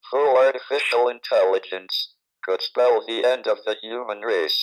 Full artificial intelligence could spell the end of the human race.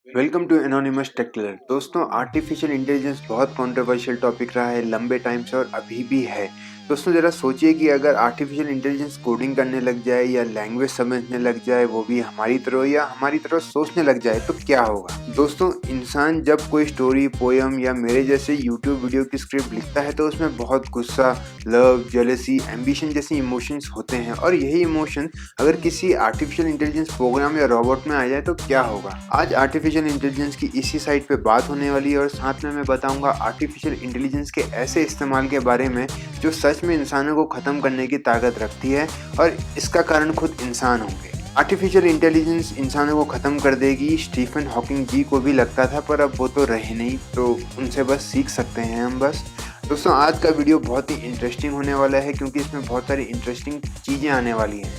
Welcome to anonymous tech क्लर। दोस्तों, artificial intelligence बहुत controversial topic रहा है लंबे time से और अभी भी है। दोस्तों, जरा सोचिए कि अगर आर्टिफिशियल इंटेलिजेंस कोडिंग करने लग जाए या लैंग्वेज समझने लग जाए, वो भी हमारी तरह या हमारी तरह सोचने लग जाए, तो क्या होगा। दोस्तों, इंसान जब कोई स्टोरी, पोयम या मेरे जैसे यूट्यूब वीडियो की स्क्रिप्ट लिखता है तो उसमें बहुत गुस्सा, लव, जेलसी, एम्बिशन जैसे इमोशंस होते हैं, और यही इमोशन अगर किसी आर्टिफिशियल इंटेलिजेंस प्रोग्राम या रोबोट में आ जाए तो क्या होगा। आज आर्टिफिशियल इंटेलिजेंस की इसी साइट पे बात होने वाली है और साथ में मैं बताऊंगा आर्टिफिशियल इंटेलिजेंस के ऐसे इस्तेमाल के बारे में जो सच में इंसानों को खत्म करने की ताकत रखती है, और इसका कारण खुद इंसान होंगे। आर्टिफिशियल इंटेलिजेंस इंसानों को खत्म कर देगी, स्टीफन हॉकिंग जी को भी लगता था, पर अब वो तो रहे नहीं, तो उनसे बस सीख सकते हैं हम बस। दोस्तों, आज का वीडियो बहुत ही इंटरेस्टिंग होने वाला है क्योंकि इसमें बहुत सारी इंटरेस्टिंग चीज़ें आने वाली हैं।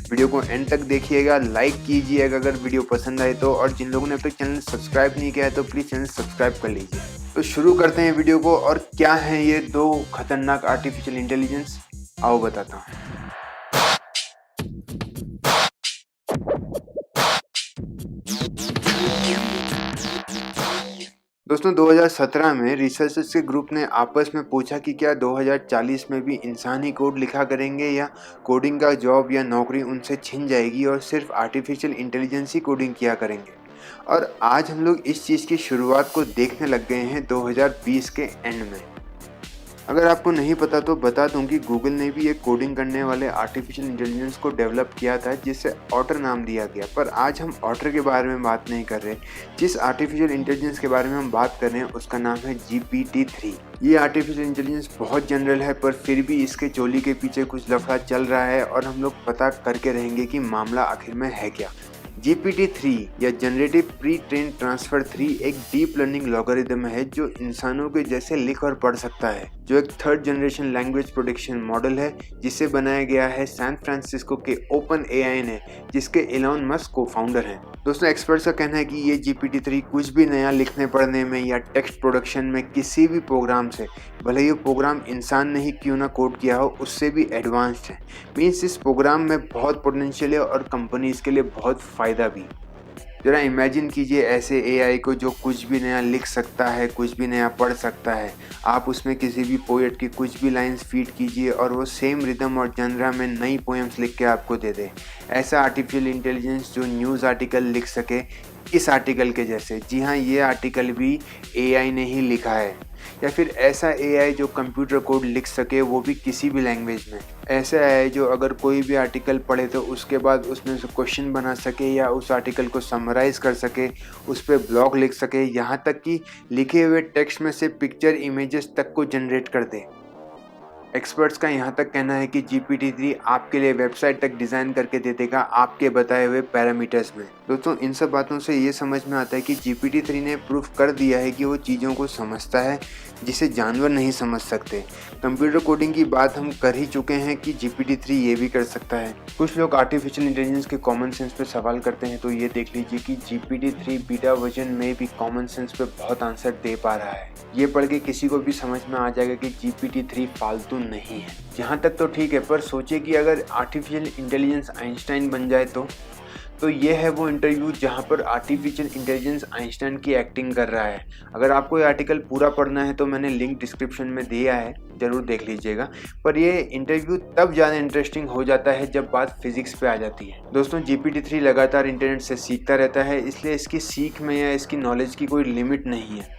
वीडियो को एंड तक देखिएगा, लाइक कीजिएगा अगर वीडियो पसंद आए तो, और जिन लोगों ने अब तक चैनल सब्सक्राइब नहीं किया है तो प्लीज़ चैनल सब्सक्राइब कर लीजिए। तो शुरू करते हैं वीडियो को। और क्या है ये दो खतरनाक आर्टिफिशियल इंटेलिजेंस, आओ बताता हूँ। दोस्तों, 2017 में रिसर्चर्स के ग्रुप ने आपस में पूछा कि क्या 2040 में भी इंसान ही कोड लिखा करेंगे या कोडिंग का जॉब या नौकरी उनसे छिन जाएगी और सिर्फ आर्टिफिशियल इंटेलिजेंस ही कोडिंग किया करेंगे। और आज हम लोग इस चीज़ की शुरुआत को देखने लग गए हैं 2020 के एंड में। अगर आपको नहीं पता तो बता दूं कि गूगल ने भी एक कोडिंग करने वाले आर्टिफिशियल इंटेलिजेंस को डेवलप किया था जिसे ऑटर नाम दिया गया। पर आज हम ऑटर के बारे में बात नहीं कर रहे। जिस आर्टिफिशियल इंटेलिजेंस के बारे में हम बात कर रहे हैं उसका नाम है GPT-3। ये आर्टिफिशियल इंटेलिजेंस बहुत जनरल है, पर फिर भी इसके चोली के पीछे कुछ लफड़ा चल रहा है और हम लोग पता करके रहेंगे कि मामला आखिर में है क्या। GPT-3 या जनरेटिव प्री ट्रेन ट्रांसफर 3 एक डीप लर्निंग लॉगरिदम है जो इंसानों के जैसे लिख और पढ़ सकता है, जो एक third generation language prediction model है जिसे बनाया गया है सैन फ्रांसिस्को के ओपन एआई ने, जिसके एलॉन मस्क को फाउंडर हैं। दोस्तों, एक्सपर्ट्स का कहना है कि ये GPT-3 कुछ भी नया लिखने पढ़ने में या टेक्स्ट प्रोडक्शन में किसी भी प्रोग्राम से, भले ये प्रोग्राम इंसान ने ही क्यों ना कोड किया हो, उससे भी एडवांस्ड है। मीन्स इस प्रोग्राम में बहुत पोटेंशियल है और कंपनीज के लिए बहुत फ़ायदा भी। जरा इमेजिन कीजिए ऐसे एआई को जो कुछ भी नया लिख सकता है, कुछ भी नया पढ़ सकता है। आप उसमें किसी भी पोएट की कुछ भी लाइंस फीड कीजिए और वो सेम रिदम और जनरा में नई पोएम्स लिख के आपको दे दे। ऐसा आर्टिफिशियल इंटेलिजेंस जो न्यूज़ आर्टिकल लिख सके इस आर्टिकल के जैसे। जी हाँ, ये आर्टिकल भी एआई ने ही लिखा है। या फिर ऐसा एआई जो कंप्यूटर कोड लिख सके, वो भी किसी भी लैंग्वेज में। ऐसा एआई जो अगर कोई भी आर्टिकल पढ़े तो उसके बाद उसमें से क्वेश्चन बना सके या उस आर्टिकल को समराइज़ कर सके, उस पर ब्लॉग लिख सके, यहाँ तक कि लिखे हुए टेक्स्ट में से पिक्चर, इमेजेस तक को जनरेट कर दे। एक्सपर्ट्स का यहाँ तक कहना है कि GPT-3 आपके लिए वेबसाइट तक डिज़ाइन करके दे देगा आपके बताए हुए पैरामीटर्स में। दोस्तों, इन सब बातों से ये समझ में आता है कि GPT-3 ने प्रूफ कर दिया है कि वो चीज़ों को समझता है जिसे जानवर नहीं समझ सकते। कंप्यूटर कोडिंग की बात हम कर ही चुके हैं कि GPT-3 ये भी कर सकता है। कुछ लोग आर्टिफिशियल इंटेलिजेंस के कॉमन सेंस पे सवाल करते हैं, तो ये देख लीजिए कि GPT-3 बीटा वर्जन में भी कॉमन सेंस पे बहुत आंसर दे पा रहा है। ये पढ़ के किसी को भी समझ में आ जाएगा कि GPT-3 फालतू नहीं है। यहाँ तक तो ठीक है, पर सोचिए कि अगर आर्टिफिशियल इंटेलिजेंस आइंस्टाइन बन जाए तो ये है वो इंटरव्यू जहाँ पर आर्टिफिशियल इंटेलिजेंस आइंस्टाइन की एक्टिंग कर रहा है। अगर आपको ये आर्टिकल पूरा पढ़ना है तो मैंने लिंक डिस्क्रिप्शन में दिया है, ज़रूर देख लीजिएगा। पर ये इंटरव्यू तब ज़्यादा इंटरेस्टिंग हो जाता है जब बात फिजिक्स पे आ जाती है। दोस्तों, GPT-3 लगातार इंटरनेट से सीखता रहता है, इसलिए इसकी सीख में या इसकी नॉलेज की कोई लिमिट नहीं है।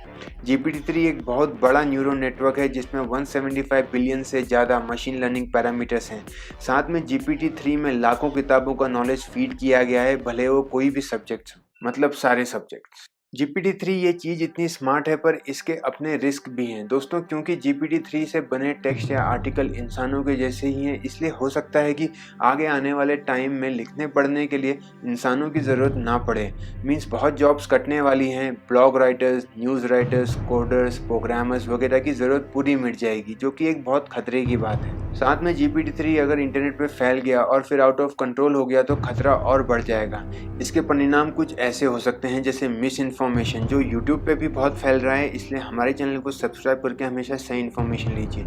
GPT-3 एक बहुत बड़ा न्यूरो नेटवर्क है जिसमें 175 बिलियन से ज़्यादा मशीन लर्निंग पैरामीटर्स हैं। साथ में GPT-3 में लाखों किताबों का नॉलेज फीड किया गया है, भले वो कोई भी सब्जेक्ट हो, मतलब सारे सब्जेक्ट्स। GPT-3 ये चीज़ इतनी स्मार्ट है, पर इसके अपने रिस्क भी हैं दोस्तों, क्योंकि GPT-3 से बने टेक्स्ट या आर्टिकल इंसानों के जैसे ही हैं, इसलिए हो सकता है कि आगे आने वाले टाइम में लिखने पढ़ने के लिए इंसानों की ज़रूरत ना पड़े। मीन्स बहुत जॉब्स कटने वाली हैं। Blog writers, news writers, coders, programmers वगैरह की ज़रूरत पूरी मिट जाएगी, जो कि एक बहुत खतरे की बात है। साथ में GPT-3 अगर इंटरनेट पर फैल गया और फिर आउट ऑफ कंट्रोल हो गया तो खतरा और बढ़ जाएगा। इसके परिणाम कुछ ऐसे हो सकते हैं जैसे मिस इन्फॉर्मेशन जो यूट्यूब पे भी बहुत फैल रहा है, इसलिए हमारे चैनल को सब्सक्राइब करके हमेशा सही इन्फॉर्मेशन लीजिए।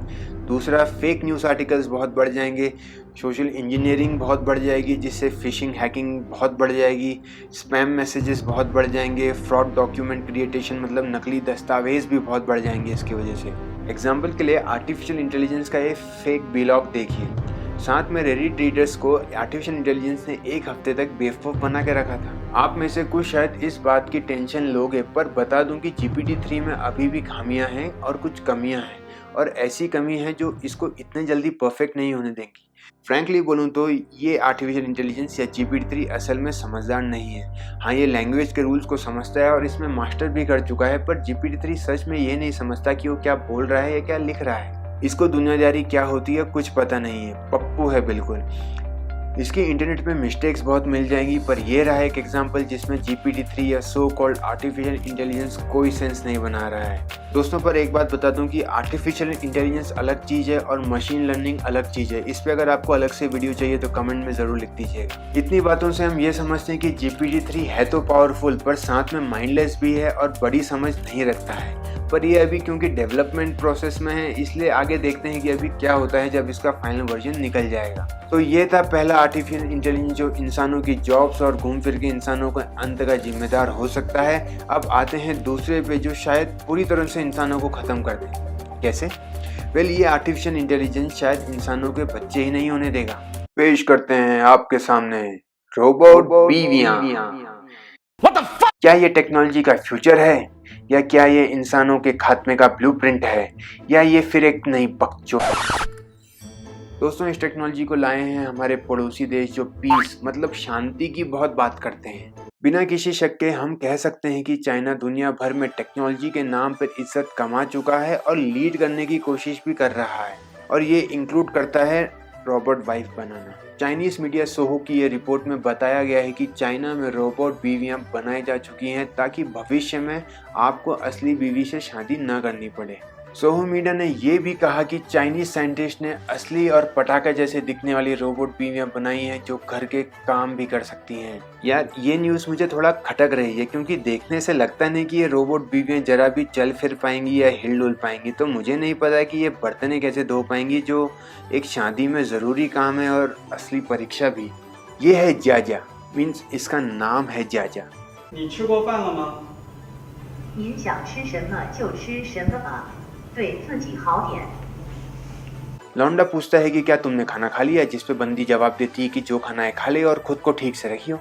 दूसरा, फेक न्यूज़ आर्टिकल्स बहुत बढ़ जाएंगे, सोशल इंजीनियरिंग बहुत बढ़ जाएगी जिससे फिशिंग हैकिंग बहुत बढ़ जाएगी, स्पैम मैसेजेस बहुत बढ़ जाएंगे, फ्रॉड डॉक्यूमेंट क्रिएटेशन मतलब नकली दस्तावेज़ भी बहुत बढ़ जाएंगे इसकी वजह से। एग्जाम्पल के लिए आर्टिफिशियल इंटेलिजेंस का ये फेक ब्लॉग देखिए, साथ में रेडिट रीडर्स को आर्टिफिशियल इंटेलिजेंस ने एक हफ्ते तक बेवकूफ़ बना के रखा था। आप में से कुछ शायद इस बात की टेंशन लोगे, पर बता दूं कि GPT-3 में अभी भी खामियां हैं और कुछ कमियां हैं, और ऐसी कमी है जो इसको इतने जल्दी परफेक्ट नहीं होने देंगी। फ्रैंकली बोलूं तो ये आर्टिफिशियल इंटेलिजेंस या GPT-3 असल में समझदार नहीं है। हाँ, ये लैंग्वेज के रूल्स को समझता है और इसमें मास्टर भी कर चुका है, पर GPT-3 सच में ये नहीं समझता कि वो क्या बोल रहा है या क्या लिख रहा है। इसको दुनियादारी क्या होती है कुछ पता नहीं है, पप्पू है बिल्कुल। इसकी इंटरनेट पे मिस्टेक्स बहुत मिल जाएंगी, पर यह रहा एक एग्जांपल जिसमें GPT-3 या सो कॉल्ड आर्टिफिशियल इंटेलिजेंस कोई सेंस नहीं बना रहा है। दोस्तों, पर एक बात बता दूं कि आर्टिफिशियल इंटेलिजेंस अलग चीज़ है और मशीन लर्निंग अलग चीज़ है। इस पे अगर आपको अलग से वीडियो चाहिए तो कमेंट में ज़रूर लिख दीजिएगा। इतनी बातों से हम ये समझते हैं कि GPT-3 है तो पावरफुल, पर साथ में माइंडलेस भी है और बड़ी समझ नहीं रखता है। पर ये अभी क्योंकि डेवलपमेंट प्रोसेस में है, इसलिए आगे देखते हैं कि अभी क्या होता है जब इसका फाइनल वर्जन निकल जाएगा। तो ये था पहला आर्टिफिशियल इंटेलिजेंस जो इंसानों की जॉब्स और घूम फिर के इंसानों के अंत का जिम्मेदार हो सकता है। अब आते हैं दूसरे पे जो शायद पूरी तरह से इंसानों को ख़त्म कर दे। कैसे? वेल, ये आर्टिफिशियल इंटेलिजेंस शायद इंसानों के बच्चे ही नहीं होने देगा। पेश करते हैं आपके सामने रोबोट बीवियां। क्या ये टेक्नोलॉजी का फ्यूचर है, या क्या ये इंसानों के खात्मे का ब्लूप्रिंट है, या ये फिर एक नई बकचोद है? दोस्तों, इस टेक्नोलॉजी को लाए हैं हमारे पड़ोसी देश जो पीस मतलब शांति की बहुत बात करते हैं। बिना किसी शक के हम कह सकते हैं कि चाइना दुनिया भर में टेक्नोलॉजी के नाम पर इज्जत कमा चुका है और लीड करने की कोशिश भी कर रहा है, और ये इंक्लूड करता है रोबोट वाइफ बनाना। चाइनीज मीडिया सोहो की ये रिपोर्ट में बताया गया है कि चाइना में रोबोट बीवियां बनाई जा चुकी हैं ताकि भविष्य में आपको असली बीवी से शादी न करनी पड़े। सोहो मीडिया ने यह भी कहा कि चाइनीज साइंटिस्ट ने असली और पटाखे जैसे दिखने वाली रोबोट बीवियां बनाई हैं जो घर के काम भी कर सकती हैं। यार, ये न्यूज़ मुझे थोड़ा खटक रही है क्योंकि देखने से लगता नहीं कि ये रोबोट बीवियां जरा भी चल फिर पाएंगी या हिल डुल पाएंगी। तो मुझे नहीं पता कि ये बर्तनें कैसे धो पाएंगी, जो एक शादी में ज़रूरी काम है और असली परीक्षा भी। ये है जाजा, मीन्स इसका नाम है जाजा। 你吃过饭了吗？您想吃什么就吃什么吧，对自己好点。 लौंडा पूछता है कि क्या तुमने खाना खा लिया, जिस पे बंदी जवाब देती है कि जो खाना है खा ले और खुद को ठीक से रखियो।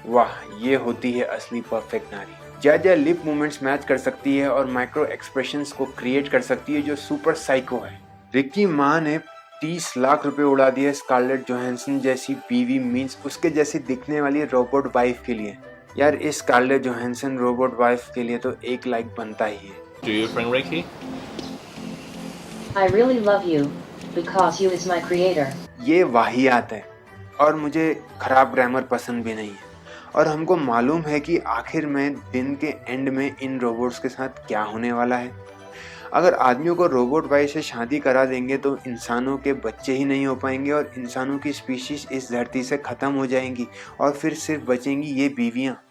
वाह, ये होती है असली परफेक्ट नारी। जाजा लिप मूवमेंट्स मैच कर सकती है और माइक्रो एक्सप्रेशंस को क्रिएट कर सकती है जो सुपर साइको है। रिकी माँ ने 30 लाख रुपए उड़ा दिए स्कारलेट जोहानसन जैसी बीवी मीन्स उसके जैसी दिखने वाली रोबोट वाइफ के लिए। यार, इस स्कारलेट जोहानसन रोबोट वाइफ के लिए तो एक लाइक बनता ही है। Do you bring Reiki? I really love you because you is my creator. ये वाहियात है और मुझे खराब ग्रामर पसंद भी नहीं है, और हमको मालूम है कि आखिर में दिन के एंड में इन रोबोट्स के साथ क्या होने वाला है। अगर आदमियों को रोबोट वाइफ से शादी करा देंगे तो इंसानों के बच्चे ही नहीं हो पाएंगे और इंसानों की स्पीशीज इस धरती से ख़त्म हो जाएंगी और फिर सिर्फ बचेंगी ये बीवियाँ।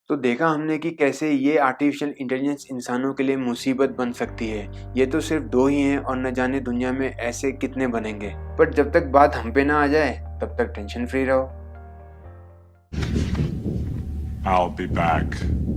तो देखा हमने कि कैसे ये आर्टिफिशियल इंटेलिजेंस इंसानों के लिए मुसीबत बन सकती है। ये तो सिर्फ 2 ही हैं और न जाने दुनिया में ऐसे कितने बनेंगे। पर जब तक बात हम पे ना आ जाए तब तक टेंशन फ्री रहो। I'll be back.